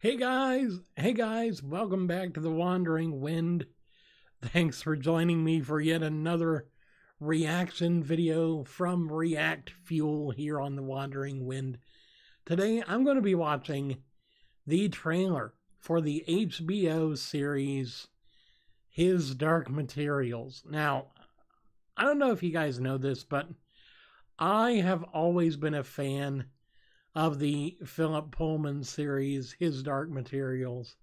Hey guys, welcome back to the Wandering Wind. Thanks for joining me for yet another reaction video from React Fuel here on the Wandering Wind. Today I'm going to be watching the trailer for the HBO series His Dark Materials. Now, I don't know if you guys know this, but I have always been a fan of the Philip Pullman series, His Dark Materials.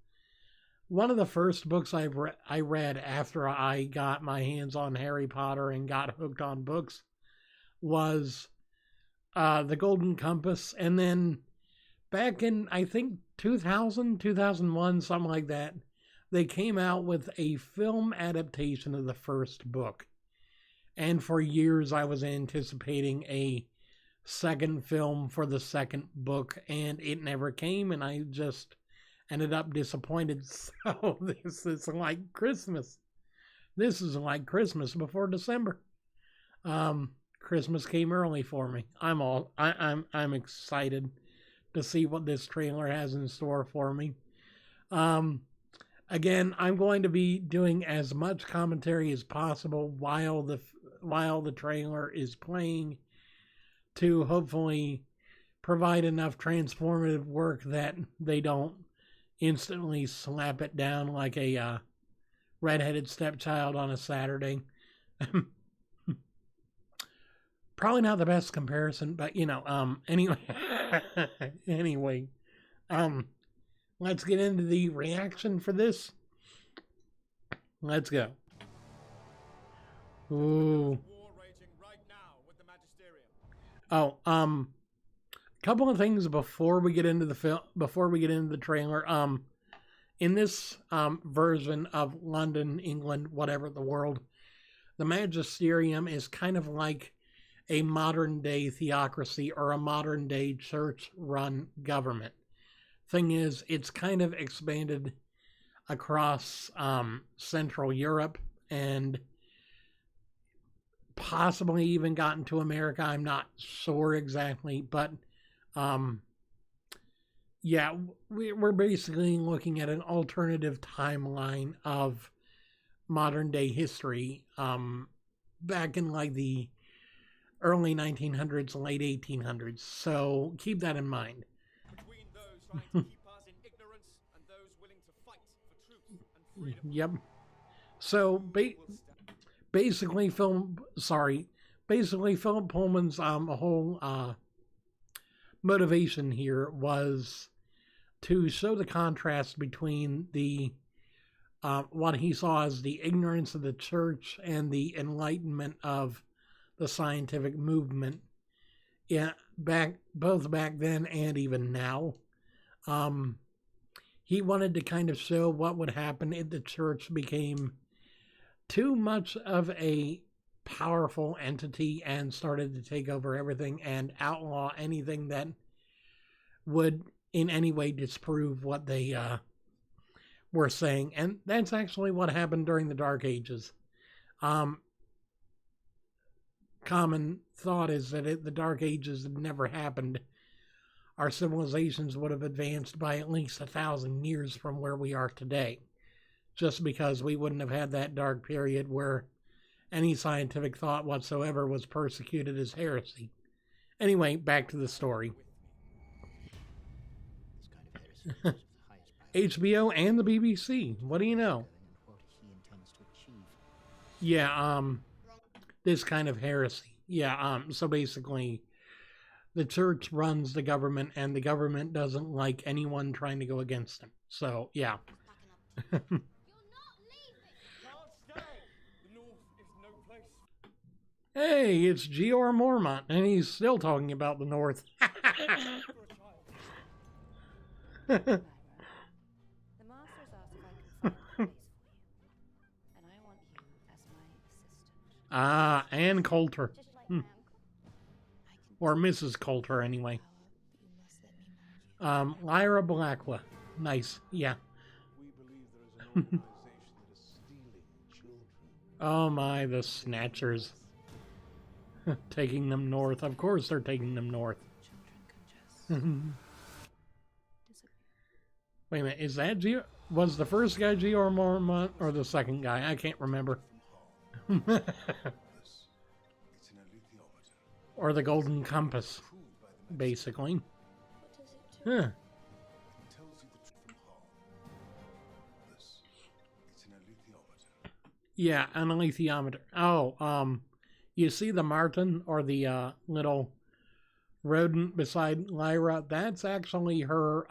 One of the first books I read after I got my hands on Harry Potter and got hooked on books was The Golden Compass. And then back in, I think, 2000, 2001, something like that, they came out with a film adaptation of the first book. And for years I was anticipating a second film for the second book, and it never came, and I just ended up disappointed. So this is like Christmas. This is like Christmas before December. Christmas came early for me. I'm excited to see what this trailer has in store for me. Again, I'm going to be doing as much commentary as possible while the trailer is playing, to hopefully provide enough transformative work that they don't instantly slap it down like a redheaded stepchild on a Saturday. Probably not the best comparison, but anyway, let's get into the reaction for this. Let's go. Ooh. Oh, couple of things before we get into the film, before we get into the trailer. In this version of London, England, whatever the world, the magisterium is kind of like a modern day theocracy or a modern day church-run government. Thing is, it's kind of expanded across Central Europe and possibly even gotten to America. I'm not sure exactly, but yeah, we're basically looking at an alternative timeline of modern day history back in like the early 1900s, late 1800s. So keep that in mind. Between those trying to keep us in ignorance and those willing to fight for truth and freedom. Yep. So basically Philip Pullman's whole motivation here was to show the contrast between the what he saw as the ignorance of the church and the enlightenment of the scientific movement, both back then and even now. He wanted to kind of show what would happen if the church became too much of a powerful entity and started to take over everything and outlaw anything that would in any way disprove what they were saying. And that's actually what happened during the Dark Ages. Common thought is that if the Dark Ages had never happened, our civilizations would have advanced by at least 1,000 years from where we are today, just because we wouldn't have had that dark period where any scientific thought whatsoever was persecuted as heresy. Anyway, back to the story. HBO and the BBC. What do you know? Yeah, this kind of heresy. Yeah, so basically, the church runs the government, and the government doesn't like anyone trying to go against them. So, yeah. Hey, it's Georg Mormont, and he's still talking about the North. The master's asked if I can find a place for you, and I want you as my assistant. Ah, Ann Coulter. Or Mrs. Coulter, anyway. Lyra Blackwa. Nice, yeah. Oh my, the Snatchers. Taking them north. Of course they're taking them north. Wait a minute, is that Geo? Was the first guy Geo Mormont or the second guy? I can't remember. Or the Golden Compass, basically. Huh. Yeah, an alethiometer. Oh, you see the marten or the little rodent beside Lyra? That's actually her.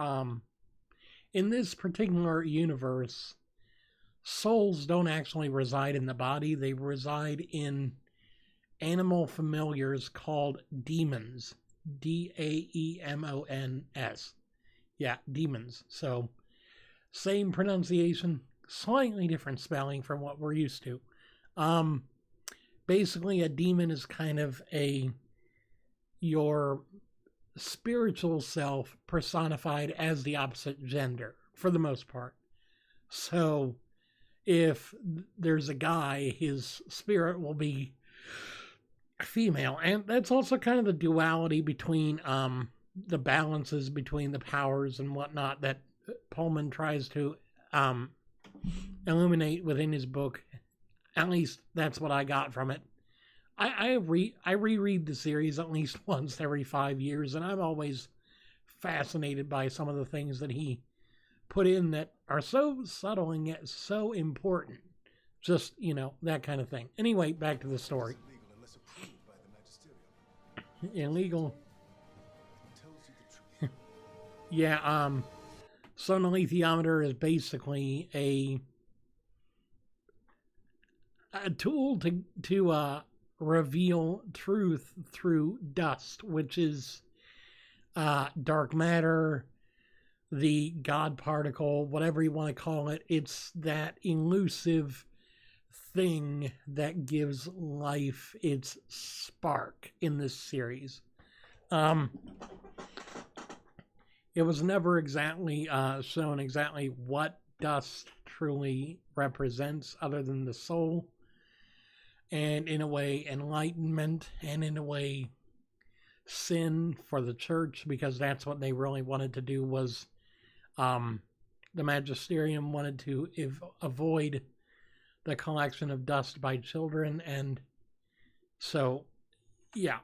In this particular universe, souls don't actually reside in the body, they reside in animal familiars called demons. Daemons. Yeah, demons. So, same pronunciation, slightly different spelling from what we're used to. Basically, a demon is kind of your spiritual self personified as the opposite gender, for the most part. So, if there's a guy, his spirit will be female, and that's also kind of the duality between the balances between the powers and whatnot that Pullman tries to illuminate within his book. At least that's what I got from it. I reread the series at least once every 5 years, and I'm always fascinated by some of the things that he put in that are so subtle and yet so important. Just, that kind of thing. Anyway, back to the story. Illegal. Yeah, so an alethiometer is basically a tool to reveal truth through dust, which is dark matter, the God particle, whatever you want to call it. It's that elusive thing that gives life its spark in this series. It was never exactly shown exactly what dust truly represents other than the soul, and in a way enlightenment, and in a way sin for the church, because that's what they really wanted to do. Was the magisterium wanted to avoid the collection of dust by children, and so yeah,